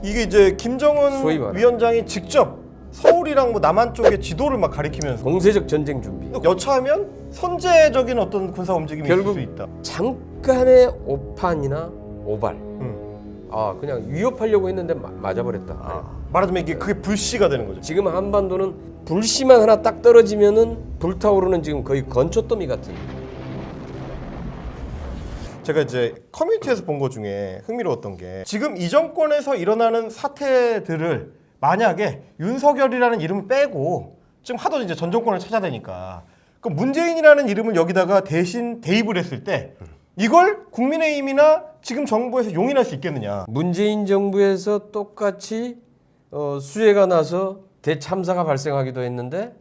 이게 이제 김정은 소위 말하는 위원장이 직접 서울이랑 뭐 남한 쪽의 지도를 막 가리키면서 공세적 전쟁 준비. 여차하면 선제적인 어떤 군사 움직임이 있을 결국 수 있다. 잠깐의 오판이나 오발. 그냥 위협하려고 했는데 맞아버렸다. 말하자면 이게 그게 불씨가 되는 거죠. 지금 한반도는 불씨만 하나 딱 떨어지면은 불타오르는 지금 거의 건초더미 같은. 제가 이제 커뮤니티에서 본 거 중에 흥미로웠던 게 지금 이 정권에서 일어나는 사태들을 만약에 윤석열이라는 이름을 빼고 지금 하도 이제 전 정권을 찾아대니까 그럼 문재인이라는 이름을 여기다가 대신 대입을 했을 때 이걸 국민의힘이나 지금 정부에서 용인할 수 있겠느냐. 문재인 정부에서 똑같이 수해가 나서 대참사가 발생하기도 했는데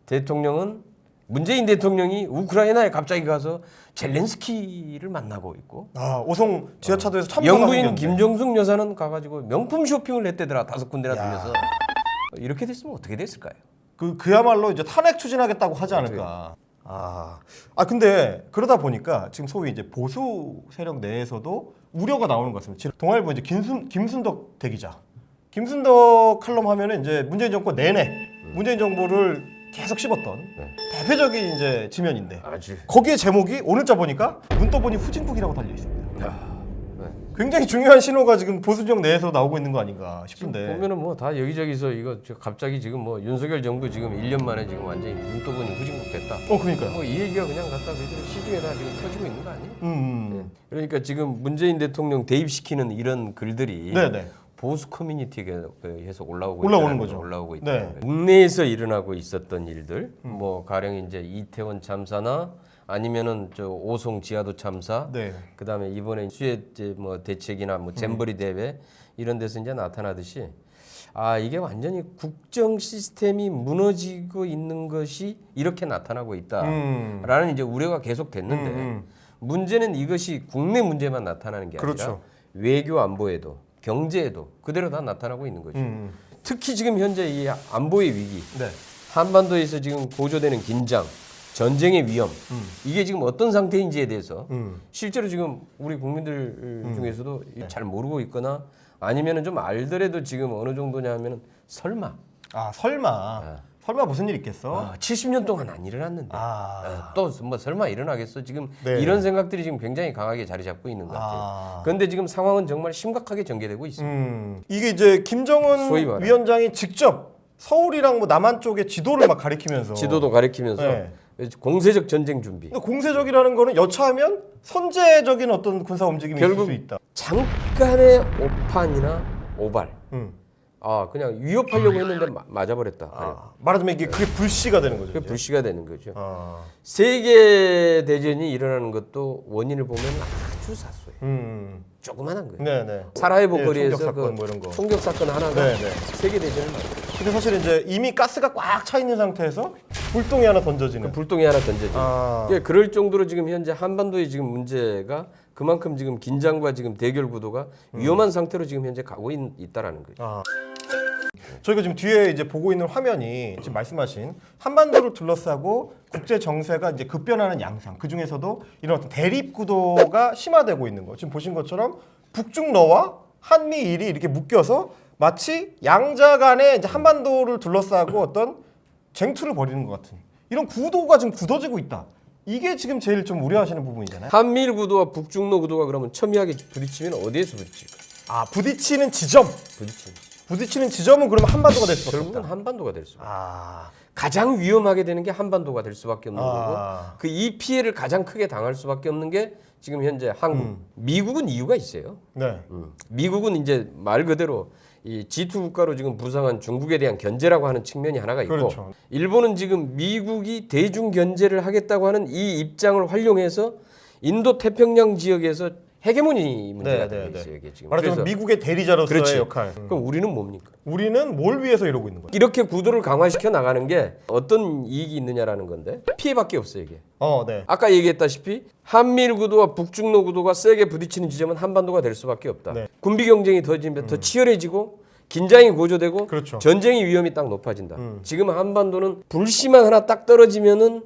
대통령은 문재인 대통령이 우크라이나에 갑자기 가서 젤렌스키를 만나고 있고 오송 지하차도에서 참사가 영부인 생겼는데. 김정숙 여사는 가가지고 명품 쇼핑을 했대더라 5군데나 들려서 이렇게 됐으면 어떻게 됐을까요? 그야말로 이제 탄핵 추진하겠다고 하지 않을까. 근데 그러다 보니까 지금 소위 이제 보수 세력 내에서도 우려가 나오는 것 같습니다. 지금 동아일보 이제 김순덕 대기자, 김순덕 칼럼 하면은 이제 문재인 정권 내내 문재인 정부를 계속 씹었던 대표적인 이제 지면인데 아주 거기에 제목이 오늘자 보니까 눈 떠보니 후진국이라고 달려 있습니다. 굉장히 중요한 신호가 지금 보수 지역 내에서 나오고 있는 거 아닌가 싶은데. 보면은 뭐 다 여기저기서 이거 갑자기 지금 뭐 윤석열 정부 지금 1년 만에 지금 완전히 눈 떠보니 후진국 됐다. 그러니까요. 뭐 이 얘기가 그냥 갖다 그대로 시중에다 지금 터지고 있는 거 아니에요? 네. 그러니까 지금 문재인 대통령 대입시키는 이런 글들이 네네. 보수 커뮤니티에서 올라오는 거죠. 올라오고 있다. 네. 국내에서 일어나고 있었던 일들, 뭐 가령 이제 이태원 참사나 아니면은 저 오송 지하도 참사, 네. 그다음에 이번에 수해 뭐 대책이나 뭐 잼버리 대회 이런 데서 이제 나타나듯이 이게 완전히 국정 시스템이 무너지고 있는 것이 이렇게 나타나고 있다라는 이제 우려가 계속 됐는데 문제는 이것이 국내 문제만 나타나는 게 아니라 그렇죠. 외교 안보에도 경제에도 그대로 다 나타나고 있는 거죠. 특히 지금 현재 이 안보의 위기, 네. 한반도에서 지금 고조되는 긴장, 전쟁의 위험, 이게 지금 어떤 상태인지에 대해서 실제로 지금 우리 국민들 중에서도 잘 모르고 있거나 아니면은 좀 알더라도 지금 어느 정도냐 하면은 설마. 설마 무슨 일 있겠어? 70년 동안 안 일어났는데 또 뭐 설마 일어나겠어? 지금 이런 생각들이 지금 굉장히 강하게 자리 잡고 있는 것 같아요. 그런데 지금 상황은 정말 심각하게 전개되고 있습니다. 이게 이제 김정은 소위 말하는 위원장이 직접 서울이랑 뭐 남한 쪽의 지도를 막 가리키면서 지도도 가리키면서 공세적 전쟁 준비. 근데 공세적이라는 거는 여차하면 선제적인 어떤 군사 움직임이 결국 있을 수 있다. 잠깐의 오판이나 오발. 그냥 위협하려고 했는데 맞아버렸다. 말하자면 이게 그게 불씨가 되는 거죠. 그게 이제. 불씨가 되는 거죠. 세계 대전이 일어나는 것도 원인을 보면 아주 사소해요. 조그만한 거예요. 네네. 사라예보 거리에서 총격 사건 뭐 이런 거. 총격 사건 하나가 네네. 세계 대전을 만들어요. 근데 사실 이제 이미 가스가 꽉 차 있는 상태에서 불똥이 하나 던져지는. 불똥이 하나 던져져. 그럴 정도로 지금 현재 한반도의 지금 문제가 그만큼 지금 긴장과 지금 대결 구도가 위험한 상태로 지금 현재 가고 있다라는 거죠. 저희가 지금 뒤에 이제 보고 있는 화면이 지금 말씀하신 한반도를 둘러싸고 국제 정세가 이제 급변하는 양상. 그 중에서도 이런 어떤 대립 구도가 심화되고 있는 거. 지금 보신 것처럼 북중러와 한미일이 이렇게 묶여서 마치 양자 간에 이제 한반도를 둘러싸고 어떤 쟁투를 벌이는 것 같은 이런 구도가 지금 굳어지고 있다. 이게 지금 제일 좀 우려하시는 부분이잖아요. 한미일 구도와 북중러 구도가 그러면 첨예하게 부딪히면 어디에서 부딪힐까? 부딪히는 지점. 부딪히는 지점은 그러면 한반도가 될 수밖에 결국은 없다. 한반도가 될 수밖에 없다. 가장 위험하게 되는 게 한반도가 될 수밖에 없는 거고 그 이 피해를 가장 크게 당할 수밖에 없는 게 지금 현재 한국. 미국은 이유가 있어요. 네. 미국은 이제 말 그대로 이 G2 국가로 지금 부상한 중국에 대한 견제라고 하는 측면이 하나가 있고 그렇죠. 일본은 지금 미국이 대중 견제를 하겠다고 하는 이 입장을 활용해서 인도 태평양 지역에서 헤게모니 문제가 되고 있어요. 이게 지금. 말하자면 미국의 대리자로서의 그렇지. 역할. 그럼 우리는 뭡니까? 우리는 뭘 위해서 이러고 있는 거야? 이렇게 구도를 강화시켜 나가는 게 어떤 이익이 있느냐라는 건데 피해밖에 없어요 이게. 네. 아까 얘기했다시피 한미일 구도와 북중러 구도가 세게 부딪히는 지점은 한반도가 될 수밖에 없다. 네. 군비 경쟁이 더 치열해지고 긴장이 고조되고 그렇죠. 전쟁의 위험이 딱 높아진다. 지금 한반도는 불씨만 하나 딱 떨어지면은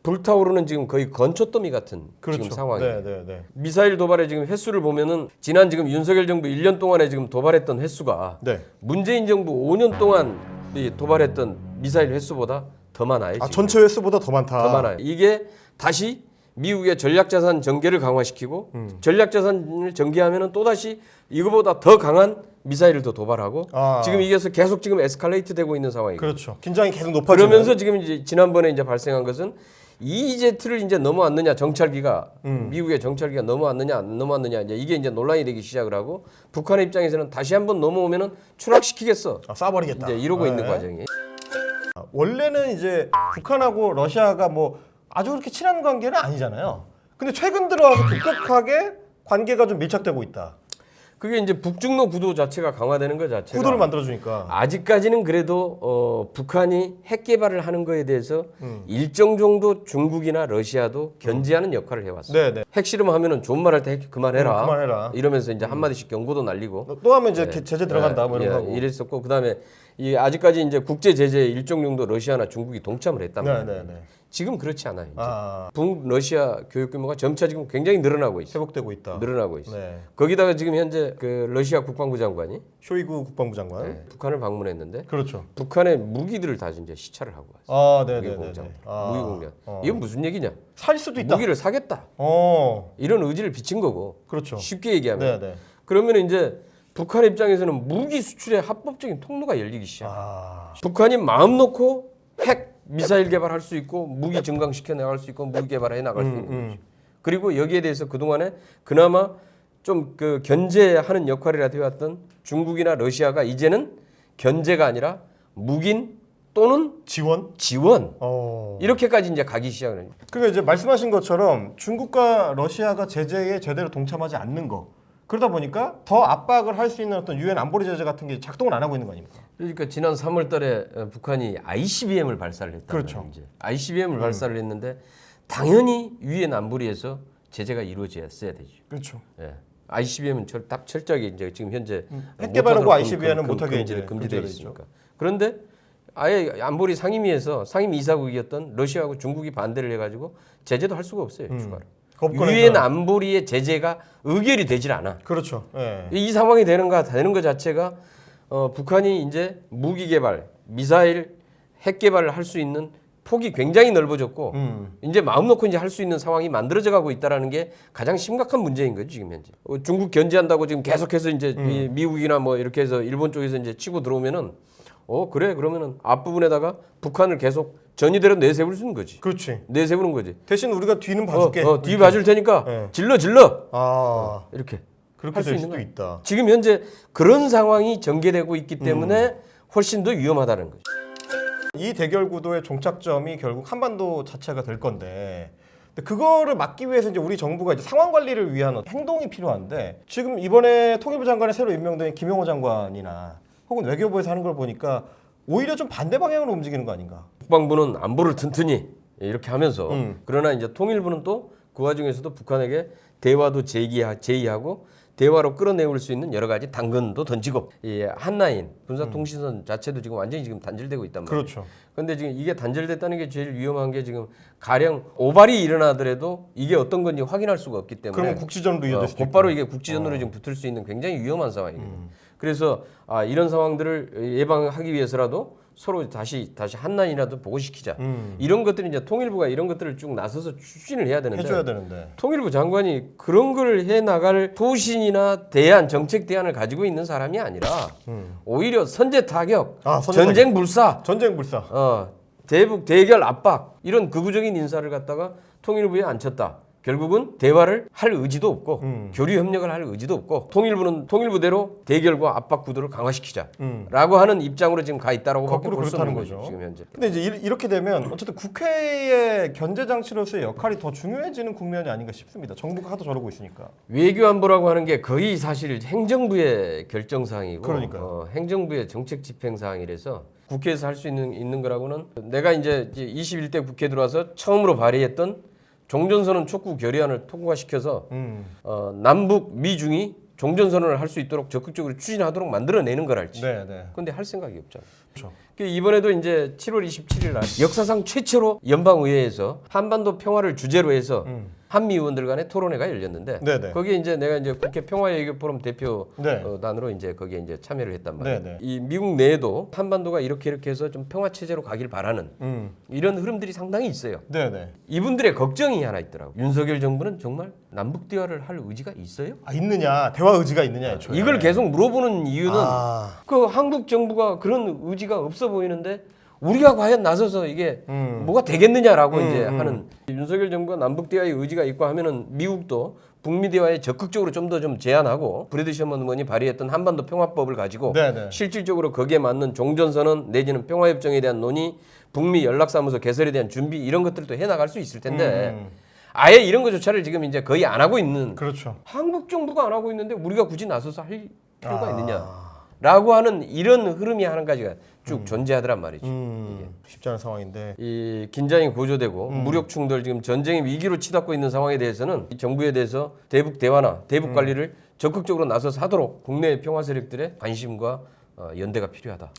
불타오르는 지금 거의 건초더미 같은 그렇죠. 지금 상황이에요. 네. 미사일 도발의 지금 횟수를 보면은 지난 지금 윤석열 정부 1년 동안에 지금 도발했던 횟수가 네. 문재인 정부 5년 동안 이 도발했던 미사일 횟수보다 더 많아요. 지금. 전체 횟수보다 더 많다. 더 많아요. 이게 다시 미국의 전략자산 전개를 강화시키고 전략자산을 전개하면은 또 다시 이거보다 더 강한 미사일을 더 도발하고 지금 이게서 계속 지금 에스컬레이트 되고 있는 상황이에요. 그렇죠. 긴장이 계속 높아지는. 그러면서 지금 이제 지난번에 이제 발생한 것은 EEZ를 이제 넘어왔느냐 정찰기가 미국의 정찰기가 넘어왔느냐 안 넘어왔느냐 이제 이게 이제 논란이 되기 시작을 하고 북한의 입장에서는 다시 한번 넘어오면은 추락시키겠어. 쏴버리겠다. 이제 이러고 있는 과정이에요. 원래는 이제 북한하고 러시아가 뭐 아주 그렇게 친한 관계는 아니잖아요. 근데 최근 들어와서 급격하게 관계가 좀 밀착되고 있다. 그게 이제 북중로 구도 자체가 강화되는 것 자체가 구도를 만들어주니까. 아직까지는 그래도 북한이 핵 개발을 하는 거에 대해서 일정 정도 중국이나 러시아도 견제하는 역할을 해왔어요. 네네. 핵실험하면은 좋은 말 할 때 그만해라. 그만해라. 이러면서 이제 한마디씩 경고도 날리고 또 하면 이제 제재 들어간다 뭐 이런 거 하고. 이랬었고 그다음에 이 아직까지 이제 국제 제재에 일정 정도 러시아나 중국이 동참을 했단 말이에요. 네네네. 지금 그렇지 않아요. 이제. 북러시아 교육 규모가 점차 지금 굉장히 늘어나고 있어요. 회복되고 있다. 늘어나고 있어요. 네. 거기다가 지금 현재 그 러시아 국방부 장관이 쇼이구 국방부 장관. 북한을 방문했는데 그렇죠. 북한의 무기들을 다 이제 시찰을 하고 왔어요. 무기 네네네. 공장, 무기 공장. 이건 무슨 얘기냐? 살 수도 있다. 무기를 사겠다. 이런 의지를 비친 거고. 그렇죠. 쉽게 얘기하면. 네네. 그러면 이제 북한 입장에서는 무기 수출의 합법적인 통로가 열리기 시작. 북한이 마음 놓고 핵 미사일 개발할 수 있고 무기 증강시켜 나갈 수 있고 무기 개발해 나갈 수 있는 거죠. 그리고 여기에 대해서 그동안에 그나마 좀 그 견제하는 역할이라도 해왔던 중국이나 러시아가 이제는 견제가 아니라 묵인 또는 지원. 이렇게까지 이제 가기 시작을 해요. 그러니까 이제 말씀하신 것처럼 중국과 러시아가 제재에 제대로 동참하지 않는 거. 그러다 보니까 더 압박을 할 수 있는 어떤 유엔 안보리 제재 같은 게 작동을 안 하고 있는 거 아닙니까? 그러니까 지난 3월달에 북한이 ICBM을 발사를 했다. 그렇죠. 이제 ICBM을 발사를 했는데 당연히 유엔 안보리에서 제재가 이루어졌어야 되죠. 그렇죠. 예. ICBM은 딱 철저하게 이제 지금 현재 핵 개발하고 ICBM은 못하게 금지되어 금지되어 있으니까. 그런데 아예 안보리 상임위에서 상임위 이사국이었던 러시아하고 중국이 반대를 해가지고 제재도 할 수가 없어요. 추가로. 유엔 안보리의 제재가 의결이 되질 않아. 그렇죠. 예. 이 상황이 되는 것 자체가 북한이 이제 무기 개발, 미사일, 핵 개발을 할 수 있는 폭이 굉장히 넓어졌고 이제 마음 놓고 이제 할 수 있는 상황이 만들어져 가고 있다라는 게 가장 심각한 문제인 거죠 지금 현재. 중국 견제한다고 지금 계속해서 이제 이 미국이나 뭐 이렇게 해서 일본 쪽에서 이제 치고 들어오면은 그래 그러면은 앞부분에다가 북한을 계속 전이대로 내세울 수 있는 거지. 그렇지. 내세우는 거지. 대신 우리가 뒤는 봐줄게. 뒤 봐줄 테니까 네. 질러. 이렇게 그렇게 할 수 될 있는 수도 거야. 있다. 지금 현재 그런 상황이 전개되고 있기 때문에 훨씬 더 위험하다는 거죠. 이 대결 구도의 종착점이 결국 한반도 자체가 될 건데 근데 그거를 막기 위해서 이제 우리 정부가 이제 상황 관리를 위한 행동이 필요한데 지금 이번에 통일부 장관에 새로 임명된 김용호 장관이나 혹은 외교부에서 하는 걸 보니까 오히려 좀 반대 방향으로 움직이는 거 아닌가? 국방부는 안보를 튼튼히 이렇게 하면서 그러나 이제 통일부는 또 그 와중에서도 북한에게 대화도 제의하고 대화로 끌어내올 수 있는 여러 가지 당근도 던지고 이 한라인 군사통신선 자체도 지금 완전히 지금 단절되고 있단 말이에요. 그렇죠. 그런데 지금 이게 단절됐다는 게 제일 위험한 게 지금 가령 오발이 일어나더라도 이게 어떤 건지 확인할 수가 없기 때문에 그러면 국지전으로 이어질 수도 곧바로 이게 국지전으로 지금 붙을 수 있는 굉장히 위험한 상황이거든요. 그래서 이런 상황들을 예방하기 위해서라도 서로 다시 한란이라도 보고시키자. 이런 것들이 이제 통일부가 이런 것들을 쭉 나서서 추진을 해야 되는데 해줘야 되는데 통일부 장관이 그런 걸 해 나갈 소신이나 대안 정책 대안을 가지고 있는 사람이 아니라 오히려 선제 타격, 전쟁 불사, 대북 대결 압박 이런 극우적인 인사를 갖다가 통일부에 앉혔다. 결국은 대화를 할 의지도 없고 교류 협력을 할 의지도 없고 통일부는 통일부대로 대결과 압박 구도를 강화시키자라고 하는 입장으로 지금 가 있다라고 거꾸로 볼 수 그렇다는 있는 거죠. 지금 현재. 근데 이제 이렇게 되면 어쨌든 국회의 견제 장치로서의 역할이 더 중요해지는 국면이 아닌가 싶습니다. 정부가 하도 저러고 있으니까. 외교안보라고 하는 게 거의 사실 행정부의 결정사항이고 그러니까요. 행정부의 정책 집행사항이라서 국회에서 할 수 있는 거라고는 내가 이제 21대 국회 들어와서 처음으로 발의했던 종전선언 촉구 결의안을 통과시켜서 남북 미중이 종전선언을 할 수 있도록 적극적으로 추진하도록 만들어내는 걸 할지. 네. 근데 할 생각이 없잖아. 그렇죠. 이번에도 이제 7월 27일 날 역사상 최초로 연방의회에서 한반도 평화를 주제로 해서 한미 의원들 간의 토론회가 열렸는데 네네. 거기에 이제 내가 이제 국회 평화외교 포럼 네. 대표단으로 이제 거기에 이제 참여를 했단 말이에요. 네네. 이 미국 내에도 한반도가 이렇게 해서 좀 평화 체제로 가길 바라는 이런 흐름들이 상당히 있어요. 네네. 이분들의 걱정이 하나 있더라고. 윤석열 정부는 정말 남북 대화를 할 의지가 있어요? 아, 있느냐, 대화 의지가 있느냐, 애초에. 이걸 계속 물어보는 이유는 아. 그 한국 정부가 그런 의지가 없어 보이는데 우리가 과연 나서서 이게 뭐가 되겠느냐라고 이제 하는 윤석열 정부가 남북 대화의 의지가 있고 하면은 미국도 북미 대화에 적극적으로 좀 더 좀 제안하고 브래드 셔먼 의원이 발의했던 한반도 평화법을 가지고 네네. 실질적으로 거기에 맞는 종전선언 내지는 평화협정에 대한 논의, 북미 연락사무소 개설에 대한 준비 이런 것들도 해나갈 수 있을 텐데 아예 이런 것조차를 지금 이제 거의 안 하고 있는 그렇죠. 한국 정부가 안 하고 있는데 우리가 굳이 나서서 할 필요가 있느냐라고 하는 이런 흐름이 한 가지가 쭉 존재하더란 말이죠. 쉽지 않은 상황인데. 이 긴장이 고조되고 무력 충돌 지금 전쟁의 위기로 치닫고 있는 상황에 대해서는 이 정부에 대해서 대북 대화나 대북 관리를 적극적으로 나서서 하도록 국내 평화 세력들의 관심과 연대가 필요하다.